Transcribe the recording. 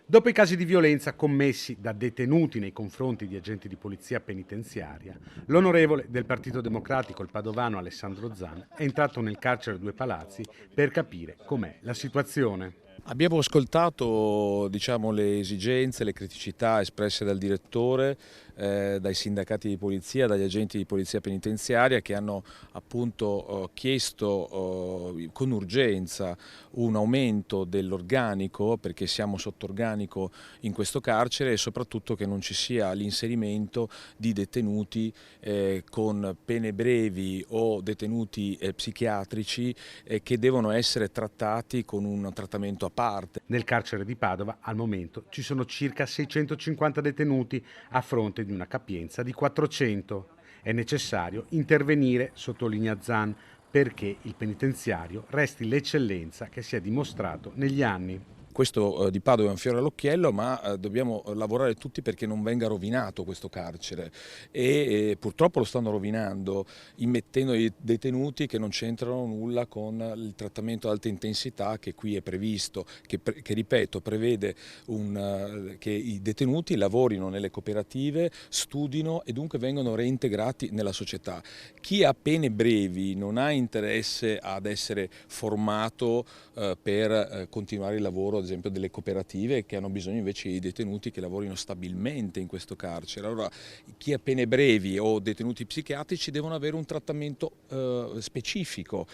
Dopo i casi di violenza commessi da detenuti nei confronti di agenti di polizia penitenziaria, l'onorevole del Partito Democratico, il padovano Alessandro Zan, è entrato nel carcere Due Palazzi per capire com'è la situazione. Abbiamo ascoltato, diciamo, le esigenze, le criticità espresse dal direttore, dai sindacati di polizia, dagli agenti di polizia penitenziaria che hanno appunto chiesto con urgenza un aumento dell'organico, perché siamo sotto organico in questo carcere, e soprattutto che non ci sia l'inserimento di detenuti con pene brevi o detenuti psichiatrici che devono essere trattati con un trattamento a parte. Nel carcere di Padova, al momento, ci sono circa 650 detenuti a fronte di una capienza di 400. È necessario intervenire, sottolinea Zan, perché il penitenziario resti l'eccellenza che si è dimostrato negli anni. Questo di Padova è un fiore all'occhiello, ma dobbiamo lavorare tutti perché non venga rovinato questo carcere e purtroppo lo stanno rovinando, immettendo dei detenuti che non c'entrano nulla con il trattamento ad alta intensità che qui è previsto, che ripeto prevede che i detenuti lavorino nelle cooperative, studino e dunque vengono reintegrati nella società. Chi ha pene brevi non ha interesse ad essere formato per continuare il lavoro ad esempio delle cooperative, che hanno bisogno invece di detenuti che lavorino stabilmente in questo carcere. Allora chi ha pene brevi o detenuti psichiatrici devono avere un trattamento specifico.